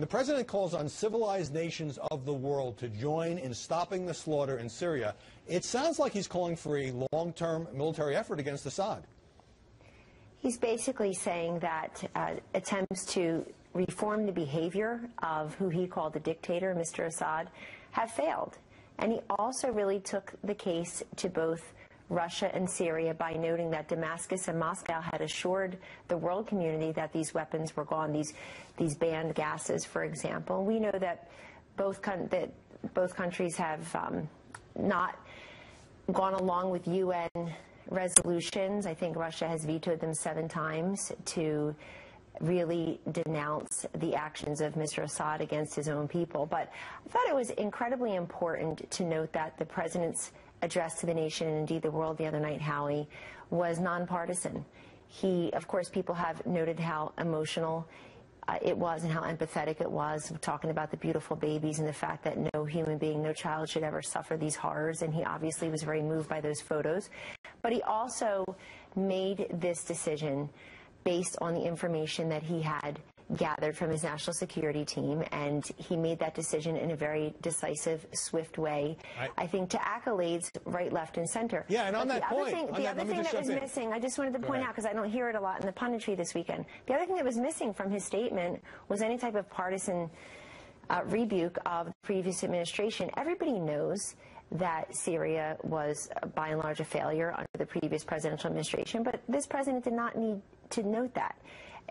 the president calls on civilized nations of the world to join in stopping the slaughter in Syria, it sounds like he's calling for a long-term military effort against Assad. He's basically saying that attempts to reform the behavior of who he called the dictator, Mr. Assad, have failed. And he also really took the case to both Russia and Syria by noting that Damascus and Moscow had assured the world community that these weapons were gone, these banned gases, for example. We know that both countries have not gone along with UN resolutions. I think Russia has vetoed them 7 times to really denounce the actions of Mr. Assad against his own people. But I thought it was incredibly important to note that the president's address to the nation, and indeed the world the other night, Howie, was nonpartisan. Of course, people have noted how emotional it was and how empathetic it was, talking about the beautiful babies and the fact that no human being, no child should ever suffer these horrors, and he obviously was very moved by those photos. But he also made this decision based on the information that he had gathered from his national security team, and he made that decision in a very decisive, swift way, I think, to accolades right, left, and center. Yeah, and on that point, the other thing that was missing, I just wanted to point out, because I don't hear it a lot in the punditry this weekend, the other thing that was missing from his statement was any type of partisan rebuke of the previous administration. Everybody knows that Syria was, by and large, a failure under the previous presidential administration, but this president did not need to note that.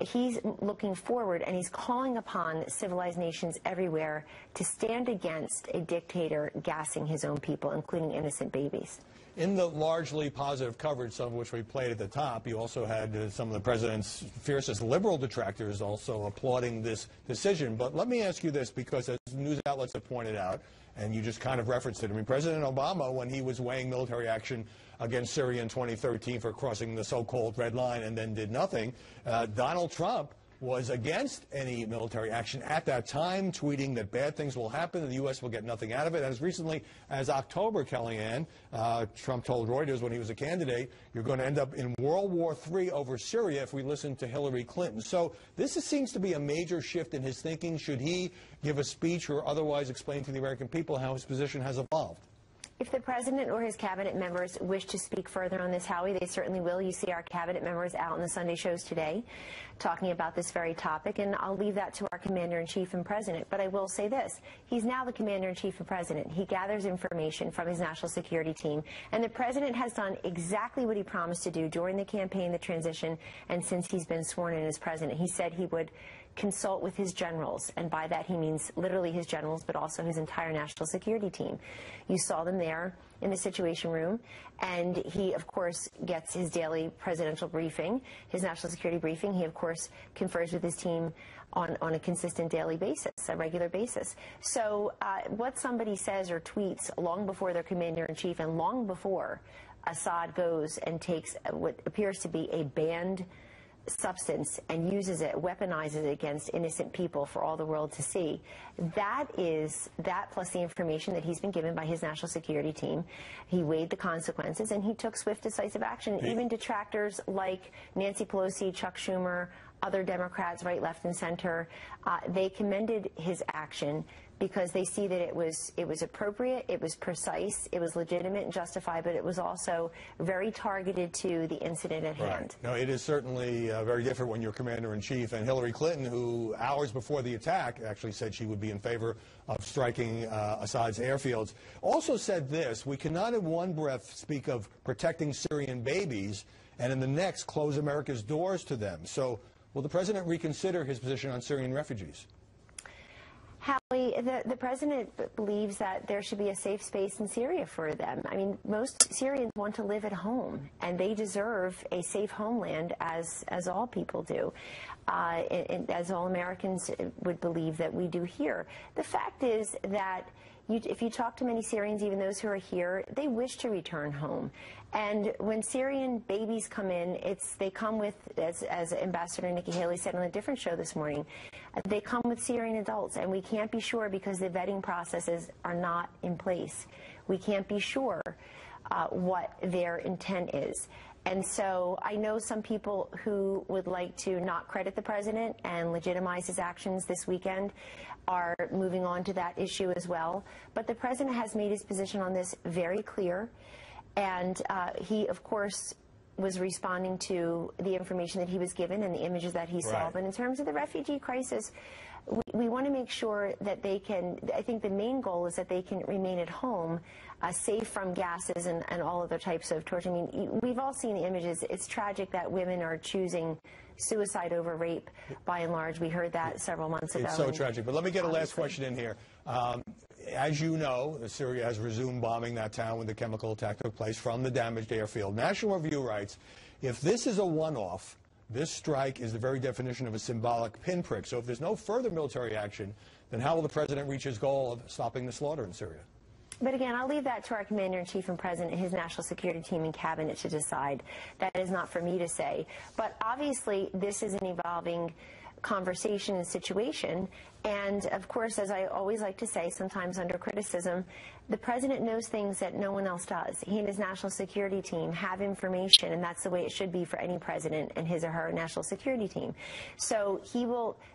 He's looking forward, and he's calling upon civilized nations everywhere to stand against a dictator gassing his own people, including innocent babies. In the largely positive coverage, some of which we played at the top, you also had some of the president's fiercest liberal detractors also applauding this decision. But let me ask you this, because as news outlets have pointed out, and you just kind of referenced it, I mean, President Obama, when he was weighing military action against Syria in 2013 for crossing the so-called red line and then did nothing, Donald Trump was against any military action at that time, tweeting that bad things will happen and the U.S. will get nothing out of it. And as recently as October, Kellyanne, Trump told Reuters when he was a candidate, you're going to end up in World War III over Syria if we listen to Hillary Clinton. So this seems to be a major shift in his thinking. Should he give a speech or otherwise explain to the American people how his position has evolved? If the president or his cabinet members wish to speak further on this, Howie, they certainly will. You see our cabinet members out in the Sunday shows today talking about this very topic, and I'll leave that to our commander-in-chief and president. But I will say this. He's now the commander-in-chief and president. He gathers information from his national security team, and the president has done exactly what he promised to do during the campaign, the transition, and since he's been sworn in as president. He said he would consult with his generals, and by that he means literally his generals, but also his entire national security team. You saw them there in the Situation Room, and he, of course, gets his daily presidential briefing, his national security briefing. He, of course, confers with his team on a consistent daily basis, a regular basis. So what somebody says or tweets long before their commander-in-chief and long before Assad goes and takes what appears to be a banned substance and uses it, weaponizes it against innocent people for all the world to see. That plus the information that he's been given by his national security team. He weighed the consequences and he took swift, decisive action. Even detractors like Nancy Pelosi, Chuck Schumer, other Democrats, right, left, and center, they commended his action because they see that it was appropriate, it was precise, it was legitimate and justified, but it was also very targeted to the incident at hand. No, it is certainly very different when you're commander-in-chief. And Hillary Clinton, who hours before the attack actually said she would be in favor of striking Assad's airfields, also said this: we cannot in one breath speak of protecting Syrian babies and in the next close America's doors to them. So will the president reconsider his position on Syrian refugees? Howie, the president believes that there should be a safe space in Syria for them. I mean, most Syrians want to live at home, and they deserve a safe homeland, as all people do, and as all Americans would believe that we do here. The fact is that if you talk to many Syrians, even those who are here, they wish to return home. And when Syrian babies come in, they come with, as Ambassador Nikki Haley said on a different show this morning, they come with Syrian adults, and we can't be sure because the vetting processes are not in place. We can't be sure what their intent is. And so I know some people who would like to not credit the president and legitimize his actions this weekend are moving on to that issue as well. But the president has made his position on this very clear. And he, of course, was responding to the information that he was given and the images that he saw. Right. But in terms of the refugee crisis, we want to make sure that they can, I think the main goal is that they can remain at home, safe from gases and all other types of torture. I mean, we've all seen the images. It's tragic that women are choosing suicide over rape, by and large. We heard that several months ago. It's so tragic. But let me get a last question in here. As you know, Syria has resumed bombing that town when the chemical attack took place from the damaged airfield. National Review writes, if this is a one-off, this strike is the very definition of a symbolic pinprick. So if there's no further military action, then how will the president reach his goal of stopping the slaughter in Syria? But again, I'll leave that to our commander-in-chief and president and his national security team and cabinet to decide. That is not for me to say. But obviously, this is an evolving conversation and situation. And of course, as I always like to say, sometimes under criticism, the president knows things that no one else does. He and his national security team have information, and that's the way it should be for any president and his or her national security team. So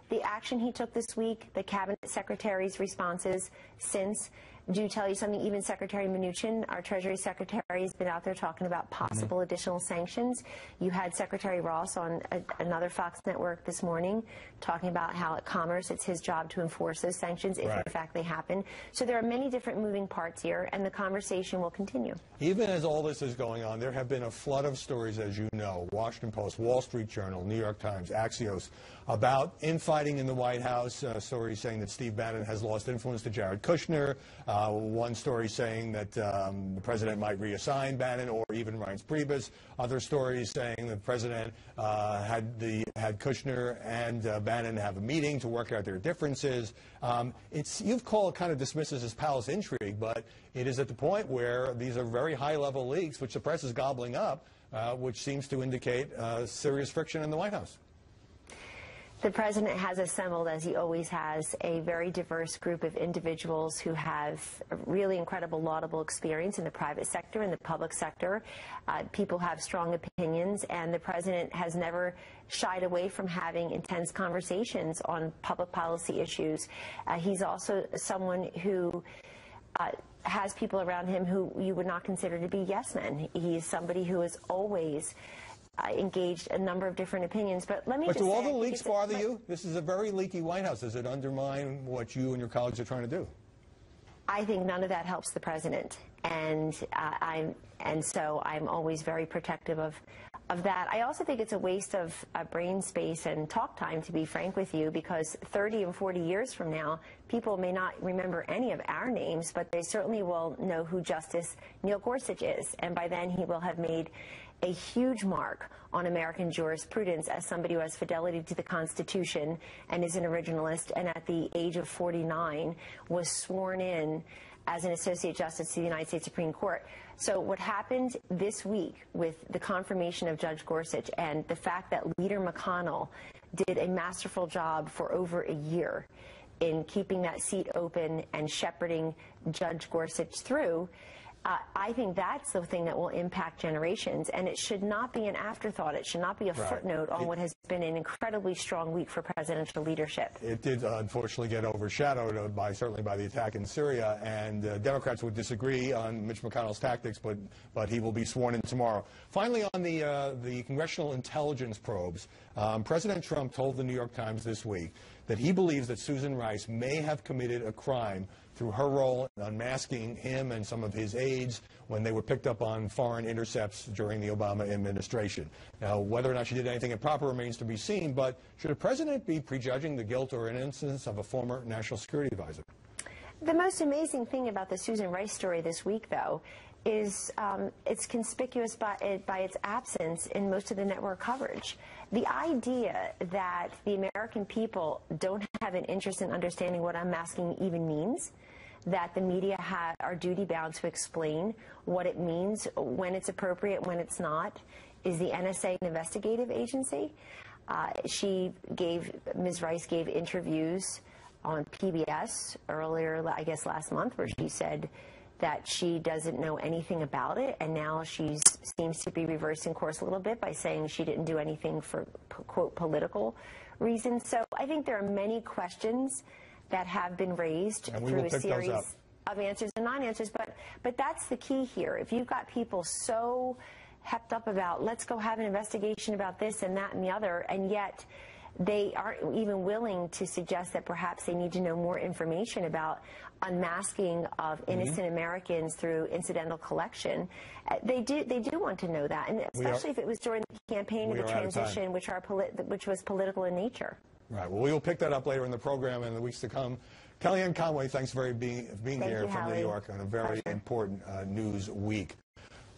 the action he took this week, the cabinet secretary's responses since, do tell you something. Even Secretary Mnuchin, our Treasury Secretary, has been out there talking about possible additional sanctions. You had Secretary Ross on another Fox network this morning talking about how at Commerce it's his job to enforce those sanctions if in fact they happen. So there are many different moving parts here, and the conversation will continue. Even as all this is going on, there have been a flood of stories, as you know, Washington Post, Wall Street Journal, New York Times, Axios, about infighting in the White House, stories saying that Steve Bannon has lost influence to Jared Kushner, one story saying that the president might reassign Bannon or even Reince Priebus, other stories saying the president had Kushner and Bannon have a meeting to work out their differences. You've called kind of dismisses as palace intrigue, but it is at the point where these are very high-level leaks, which the press is gobbling up, which seems to indicate serious friction in the White House. The president has assembled, as he always has, a very diverse group of individuals who have really incredible, laudable experience in the private sector and the public sector. People have strong opinions, and the president has never shied away from having intense conversations on public policy issues. He's also someone who has people around him who you would not consider to be yes men. He's somebody who is always engaged a number of different opinions. But let me just say, do all the leaks bother you? This is a very leaky White House. Does it undermine what you and your colleagues are trying to do? I think none of that helps the president, and so I'm always very protective of that. I also think it's a waste of brain space and talk time, to be frank with you, because 30 and 40 years from now, people may not remember any of our names, but they certainly will know who Justice Neil Gorsuch is, and by then he will have made a huge mark on American jurisprudence as somebody who has fidelity to the Constitution and is an originalist, and at the age of 49 was sworn in as an Associate Justice to the United States Supreme Court. So what happened this week with the confirmation of Judge Gorsuch and the fact that Leader McConnell did a masterful job for over a year in keeping that seat open and shepherding Judge Gorsuch through, I think that's the thing that will impact generations, and it should not be an afterthought. It should not be a footnote on what has been an incredibly strong week for presidential leadership. It did unfortunately get overshadowed certainly by the attack in Syria, and Democrats would disagree on Mitch McConnell's tactics, but he will be sworn in tomorrow. Finally, on the congressional intelligence probes, President Trump told the New York Times this week that he believes that Susan Rice may have committed a crime through her role in unmasking him and some of his aides when they were picked up on foreign intercepts during the Obama administration. Now, whether or not she did anything improper remains to be seen, but should a president be prejudging the guilt or innocence of a former national security advisor? The most amazing thing about the Susan Rice story this week, though, is it's conspicuous by its absence in most of the network coverage. The idea that the American people don't have an interest in understanding what unmasking even means, that the media are duty-bound to explain what it means, when it's appropriate, when it's not, is the NSA an investigative agency. Ms. Rice gave interviews on PBS earlier, I guess last month, where she said that she doesn't know anything about it, and now she seems to be reversing course a little bit by saying she didn't do anything for, quote, political reasons. So I think there are many questions that have been raised through a series of answers and non-answers, but that's the key here. If you've got people so hepped up about, let's go have an investigation about this and that and the other, and yet they aren't even willing to suggest that perhaps they need to know more information about unmasking of innocent Americans through incidental collection. They do want to know that, and especially if it was during the campaign of the transition, which was political in nature. Right. Well, we will pick that up later in the program in the weeks to come. Kellyanne Conway, thanks for being here from New York on a very important news week.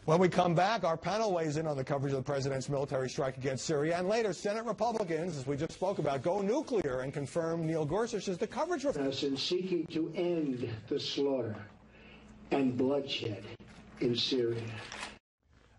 When we come back, our panel weighs in on the coverage of the president's military strike against Syria, and later, Senate Republicans, as we just spoke about, go nuclear and confirm Neil Gorsuch as the coverage of us in seeking to end the slaughter and bloodshed in Syria.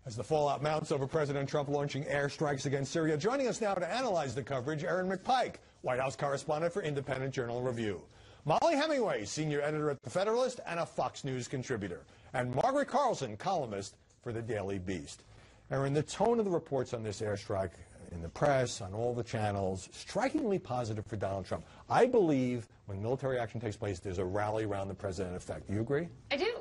As the fallout mounts over President Trump launching airstrikes against Syria, joining us now to analyze the coverage, Erin McPike, White House correspondent for Independent Journal Review. Molly Hemingway, senior editor at The Federalist and a Fox News contributor. And Margaret Carlson, columnist for The Daily Beast. Erin, the tone of the reports on this airstrike in the press, on all the channels, strikingly positive for Donald Trump. I believe when military action takes place, there's a rally around the president effect. Do you agree? I do.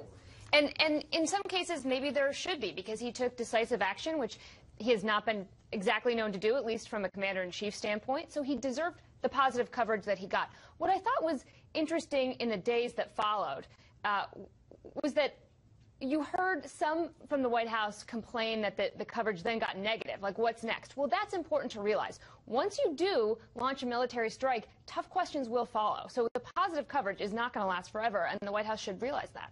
And in some cases, maybe there should be, because he took decisive action, which he has not been exactly known to do, at least from a commander-in-chief standpoint. So he deserved the positive coverage that he got. What I thought was interesting in the days that followed was that you heard some from the White House complain that the coverage then got negative, like what's next? Well, that's important to realize. Once you do launch a military strike, tough questions will follow. So the positive coverage is not going to last forever, and the White House should realize that.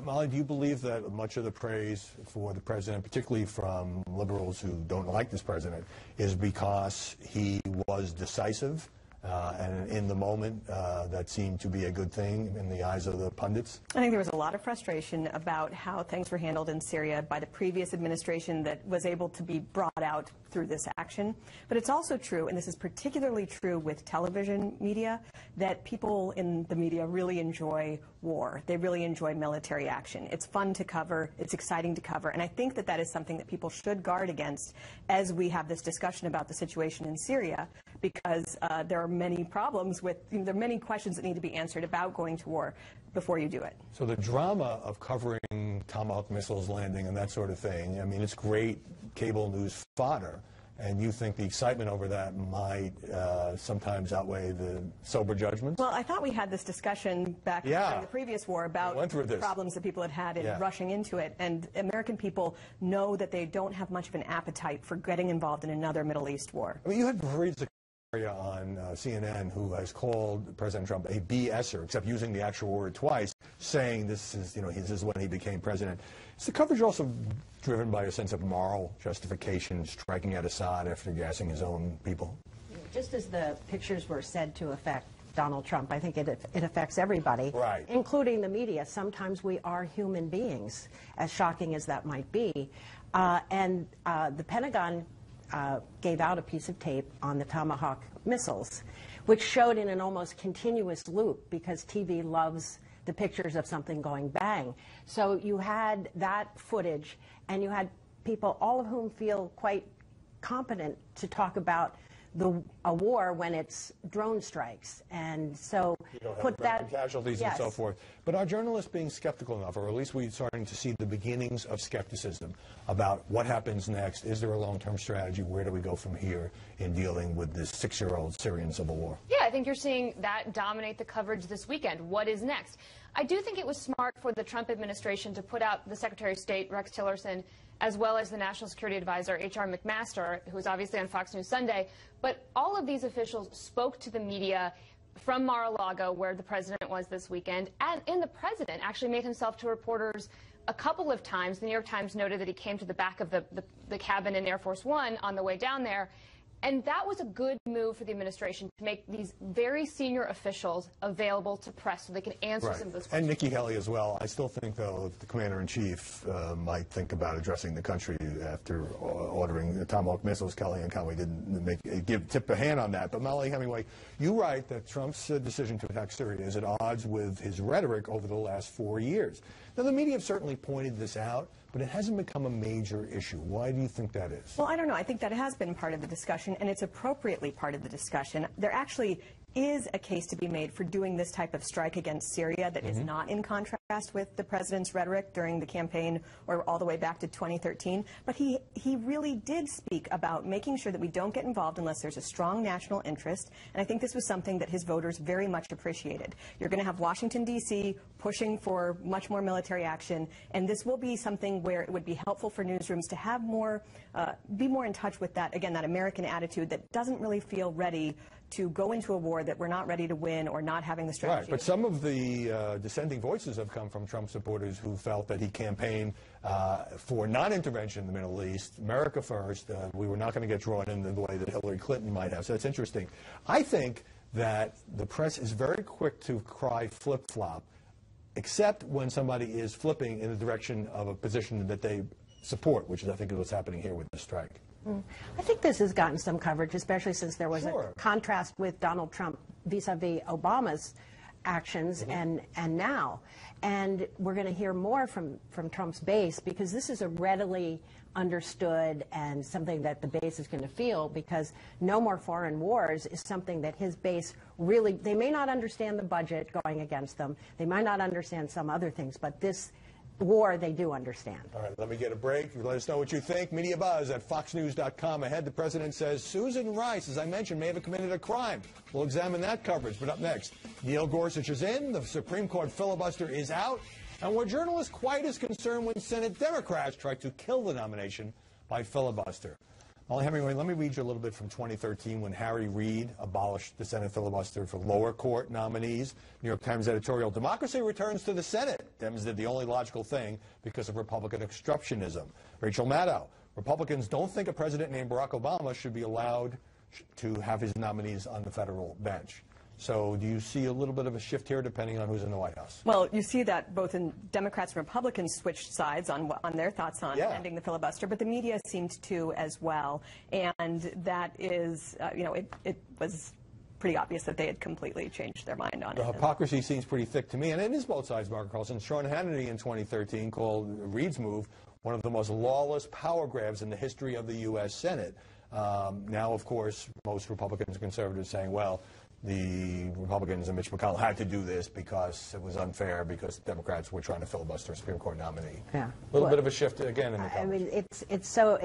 Molly, do you believe that much of the praise for the president, particularly from liberals who don't like this president, is because he was decisive and in the moment that seemed to be a good thing in the eyes of the pundits? I think there was a lot of frustration about how things were handled in Syria by the previous administration that was able to be brought out through this action. But it's also true, and this is particularly true with television media, that people in the media really enjoy war. They really enjoy military action. It's fun to cover. It's exciting to cover. And I think that that is something that people should guard against as we have this discussion about the situation in Syria, because there are many problems with, there are many questions that need to be answered about going to war before you do it. So the drama of covering Tomahawk missiles landing and that sort of thing, I mean, it's great cable news fodder. And you think the excitement over that might sometimes outweigh the sober judgments? Well, I thought we had this discussion back in the previous war about the problems that people had in rushing into it. And American people know that they don't have much of an appetite for getting involved in another Middle East war. I mean, you had Fareed Zakaria on CNN who has called President Trump a BSer, except using the actual word twice, saying this is, this is when he became president. Is the coverage also driven by a sense of moral justification, striking at Assad after gassing his own people? Just as the pictures were said to affect Donald Trump, I think it affects everybody, including the media. Sometimes we are human beings, as shocking as that might be. And the Pentagon gave out a piece of tape on the Tomahawk missiles, which showed in an almost continuous loop, because TV loves the pictures of something going bang. So you had that footage, and you had people, all of whom feel quite competent to talk about a war when it's drone strikes. And so put that casualties and so forth. But are journalists being skeptical enough, or at least we're starting to see the beginnings of skepticism about what happens next? Is there a long-term strategy? Where do we go from here in dealing with this 6-year-old Syrian civil war? Yeah, I think you're seeing that dominate the coverage this weekend. What is next? I do think it was smart for the Trump administration to put out the Secretary of State, Rex Tillerson, as well as the National Security Advisor, H.R. McMaster, who was obviously on Fox News Sunday. But all of these officials spoke to the media from Mar-a-Lago, where the president was this weekend. And the president actually made himself to reporters a couple of times. The New York Times noted that he came to the back of the cabin in Air Force One on the way down there And that was a good move for the administration to make these very senior officials available to press so they can answer some of those questions. And Nikki Haley as well. I still think, though, the commander-in-chief might think about addressing the country after ordering the Tomahawk missiles. Kellyanne Conway didn't tip a hand on that. But Molly Hemingway, you write that Trump's decision to attack Syria is at odds with his rhetoric over the last 4 years. Now, the media have certainly pointed this out, but it hasn't become a major issue. Why do you think that is? Well, I don't know. I think that has been part of the discussion, and it's appropriately part of the discussion. There actually is a case to be made for doing this type of strike against Syria that is not in contrast with the president's rhetoric during the campaign or all the way back to 2013. But he really did speak about making sure that we don't get involved unless there's a strong national interest. And I think this was something that his voters very much appreciated. You're going to have Washington, D.C. pushing for much more military action. And this will be something where it would be helpful for newsrooms to have more, be more in touch with that, again, that American attitude that doesn't really feel ready to go into a war that we're not ready to win or not having the strategy. Right, but some of the dissenting voices have come from Trump supporters who felt that he campaigned for non-intervention in the Middle East, America first. We were not going to get drawn in the way that Hillary Clinton might have. So that's interesting. I think that the press is very quick to cry flip-flop, except when somebody is flipping in the direction of a position that they support, which is, I think, is what's happening here with the strike. I think this has gotten some coverage, especially since there was a contrast with Donald Trump vis-a-vis Obama's actions and now. And we're going to hear more from Trump's base, because this is a readily understood and something that the base is going to feel, because no more foreign wars is something that his base really, they may not understand the budget going against them. They might not understand some other things, but this war they do understand. All right, let me get a break. Let us know what you think. Media Buzz at foxnews.com. Ahead, the president says Susan Rice, as I mentioned, may have committed a crime. We'll examine that coverage. But up next, Neil Gorsuch is in, the Supreme Court filibuster is out, and were journalists quite as concerned when Senate Democrats tried to kill the nomination by filibuster? Molly Hemingway, let me read you a little bit from 2013 when Harry Reid abolished the Senate filibuster for lower court nominees. New York Times editorial, democracy returns to the Senate. Dems did the only logical thing because of Republican obstructionism. Rachel Maddow, Republicans don't think a president named Barack Obama should be allowed to have his nominees on the federal bench. So do you see a little bit of a shift here depending on who's in the White House? Well, you see that both in Democrats and Republicans switched sides on their thoughts on ending the filibuster, but the media seemed to as well. And that is, it was pretty obvious that they had completely changed their mind on it. The hypocrisy seems pretty thick to me, and it is both sides, Margaret Carlson. Sean Hannity in 2013 called Reid's move one of the most lawless power grabs in the history of the U.S. Senate. Now, of course, most Republicans and conservatives saying, well, the Republicans and Mitch McConnell had to do this because it was unfair, because Democrats were trying to filibuster a Supreme Court nominee. Yeah. A little bit of a shift again in the coverage. I mean, it's so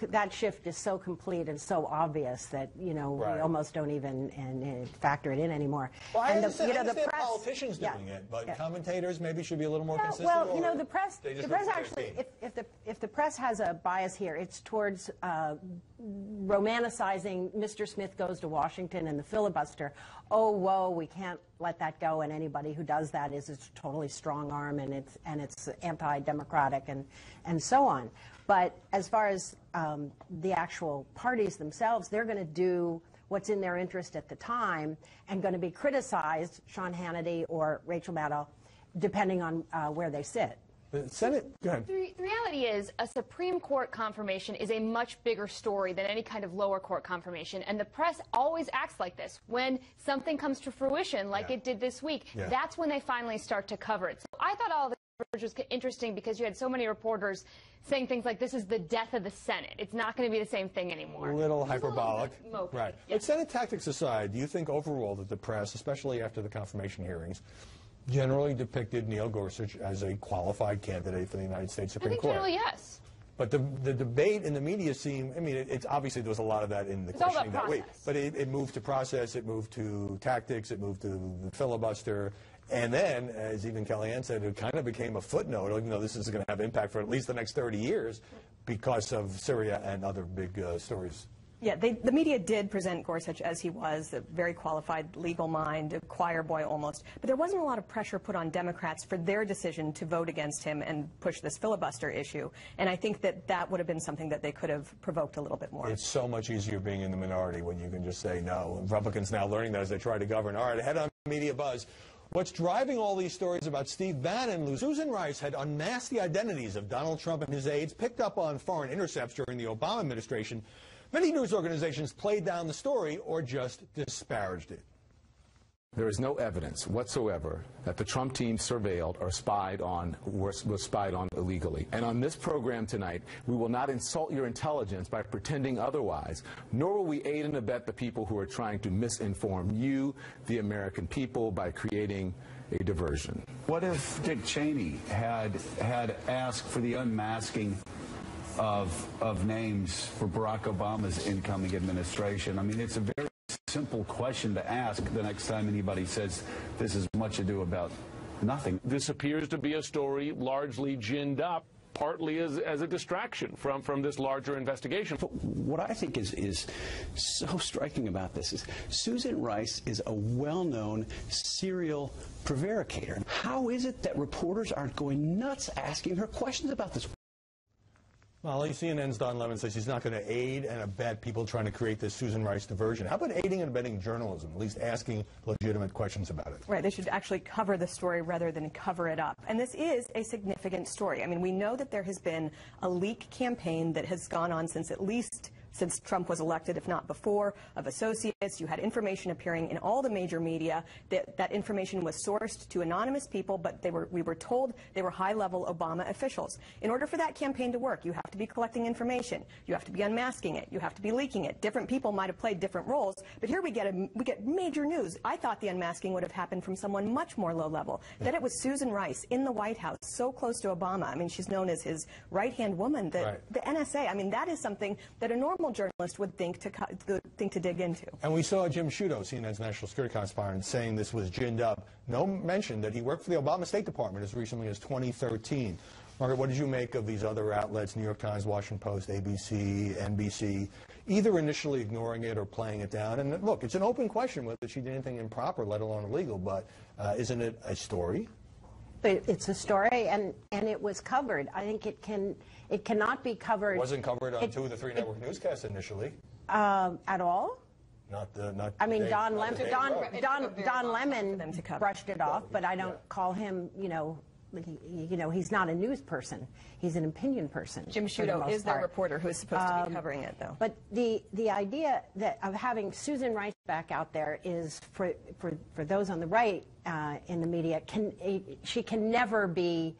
that shift is so complete and so obvious that we almost don't even factor it in anymore. Well, I and understand the press, politicians doing it, but commentators maybe should be a little more consistent. Well, the press actually, if the press has a bias here, it's towards romanticizing Mr. Smith goes to Washington and the filibuster. Oh, whoa, we can't let that go, and anybody who does that is a totally strong arm, and it's anti-democratic and so on. But as far as the actual parties themselves, they're going to do what's in their interest at the time and going to be criticized, Sean Hannity or Rachel Maddow, depending on where they sit. The Senate, go ahead. The reality is a Supreme Court confirmation is a much bigger story than any kind of lower court confirmation, and the press always acts like this. When something comes to fruition, like it did this week, that's when they finally start to cover it. So I thought all the coverage was interesting because you had so many reporters saying things like, this is the death of the Senate. It's not going to be the same thing anymore. A little hyperbolic. Right. But Senate tactics aside, do you think overall that the press, especially after the confirmation hearings, generally depicted Neil Gorsuch as a qualified candidate for the United States Supreme Court? Generally, yes. But the debate in the media seemed, I mean, it's obviously there was a lot of that in the questioning that week. But it moved to process, it moved to tactics, it moved to the filibuster. And then, as even Kellyanne said, it kind of became a footnote, even though this is going to have impact for at least the next 30 years because of Syria and other big stories. Yeah, the media did present Gorsuch as he was, a very qualified legal mind, a choir boy almost. But there wasn't a lot of pressure put on Democrats for their decision to vote against him and push this filibuster issue. And I think that that would have been something that they could have provoked a little bit more. It's so much easier being in the minority when you can just say no. Republicans now learning that as they try to govern. All right, ahead on Media Buzz. What's driving all these stories about Steve Bannon? Susan Rice had unmasked the identities of Donald Trump and his aides, picked up on foreign intercepts during the Obama administration. Many news organizations played down the story or just disparaged it. There is no evidence whatsoever that the Trump team surveilled or was spied on illegally. And on this program tonight, we will not insult your intelligence by pretending otherwise, nor will we aid and abet the people who are trying to misinform you, the American people, by creating a diversion. What if Dick Cheney had asked for the unmasking of names for Barack Obama's incoming administration? I mean, it's a very simple question to ask the next time anybody says this is much ado about nothing. This appears to be a story largely ginned up, partly as a distraction from this larger investigation. But what I think is so striking about this is Susan Rice is a well-known serial prevaricator. How is it that reporters aren't going nuts asking her questions about this? Well, CNN's Don Lemon says he's not going to aid and abet people trying to create this Susan Rice diversion. How about aiding and abetting journalism, at least asking legitimate questions about it? Right. They should actually cover the story rather than cover it up. And this is a significant story. I mean, we know that there has been a leak campaign that has gone on since Trump was elected, if not before, of associates. You had information appearing in all the major media. That information was sourced to anonymous people, but we were told they were high-level Obama officials. In order for that campaign to work, you have to be collecting information. You have to be unmasking it. You have to be leaking it. Different people might have played different roles, but here we get major news. I thought the unmasking would have happened from someone much more low-level. That it was Susan Rice in the White House, so close to Obama. I mean, she's known as his right-hand woman. The NSA, I mean, that is something that a normal journalist would think to dig into. And we saw Jim Sciutto, CNN's national security correspondent, saying this was ginned up. No mention that he worked for the Obama State Department as recently as 2013. Margaret, what did you make of these other outlets, New York Times, Washington Post, ABC, NBC, either initially ignoring it or playing it down? And look, it's an open question whether she did anything improper, let alone illegal, but isn't it a story? It's a story, and it was covered. I think it cannot be covered. It wasn't covered on 2 of the 3 network newscasts initially. At all? Not. I mean, Don Lemon brushed it off, but I don't call him, he's not a news person. He's an opinion person. Jim Sciutto is the reporter who is supposed to be covering it, though. But the idea of having Susan Rice back out there is, for those on the right in the media, she can never be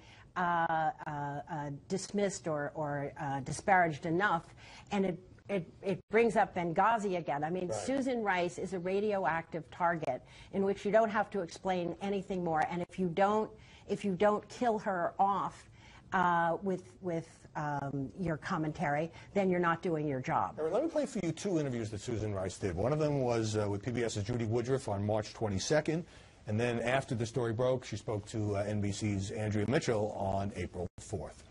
dismissed or disparaged enough, and it brings up Benghazi again. I mean, right. Susan Rice is a radioactive target in which you don't have to explain anything more, and if you don't kill her off with your commentary, then you're not doing your job. Right, let me play for you 2 interviews that Susan Rice did. One of them was with PBS's Judy Woodruff on March 22nd, and then after the story broke, she spoke to NBC's Andrea Mitchell on April 4th.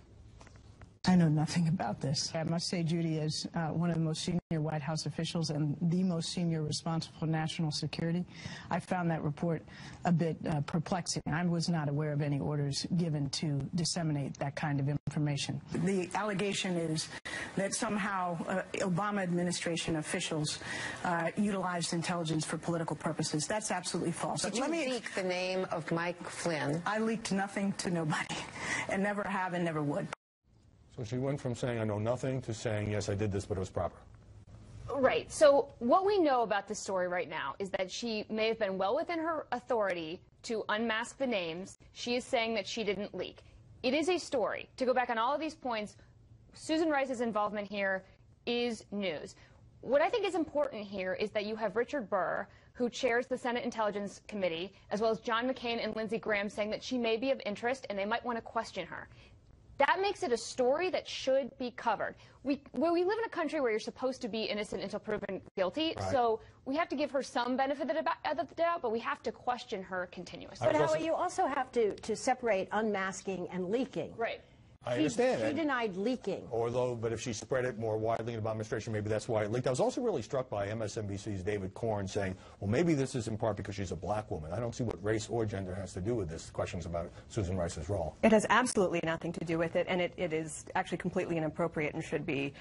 I know nothing about this. I must say Judy is one of the most senior White House officials and the most senior responsible for national security. I found that report a bit perplexing. I was not aware of any orders given to disseminate that kind of information. The allegation is that somehow Obama administration officials utilized intelligence for political purposes. That's absolutely false. Did you leak the name of Mike Flynn? I leaked nothing to nobody, and never have and never would. So she went from saying I know nothing to saying, yes, I did this, but it was proper. Right. So what we know about this story right now is that she may have been well within her authority to unmask the names. She is saying that she didn't leak. It is a story. To go back on all of these points, Susan Rice's involvement here is news. What I think is important here is that you have Richard Burr, who chairs the Senate Intelligence Committee, as well as John McCain and Lindsey Graham, saying that she may be of interest and they might want to question her. That makes it a story that should be covered. We live in a country where you're supposed to be innocent until proven guilty, right. So we have to give her some benefit of the doubt, but we have to question her continuously. But Howard, you also have to separate unmasking and leaking. Right. I understand. She denied leaking. But if she spread it more widely in the administration, maybe that's why it leaked. I was also really struck by MSNBC's David Corn saying, well, maybe this is in part because she's a black woman. I don't see what race or gender has to do with this. Questions about Susan Rice's role. It has absolutely nothing to do with it, and it is actually completely inappropriate and should be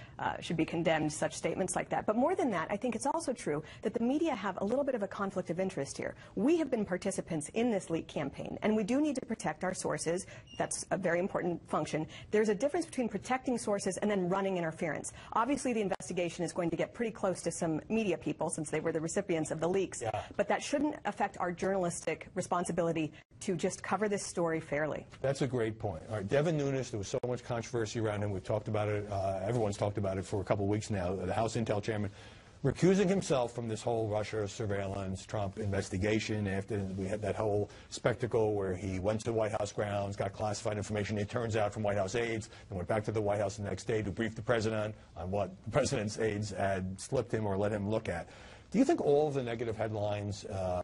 condemned, such statements like that. But more than that, I think it's also true that the media have a little bit of a conflict of interest here. We have been participants in this leak campaign, and we do need to protect our sources. That's a very important function. There's a difference between protecting sources and then running interference. Obviously, the investigation is going to get pretty close to some media people since they were the recipients of the leaks, but that shouldn't affect our journalistic responsibility to just cover this story fairly. That's a great point. All right, Devin Nunes, there was so much controversy around him. We've talked about it. Everyone's talked about it for a couple of weeks now. The House Intel chairman recusing himself from this whole Russia surveillance Trump investigation after we had that whole spectacle where he went to the White House grounds, got classified information, it turns out, from White House aides, and went back to the White House the next day to brief the president on what the president's aides had slipped him or let him look at. Do you think all of the negative headlines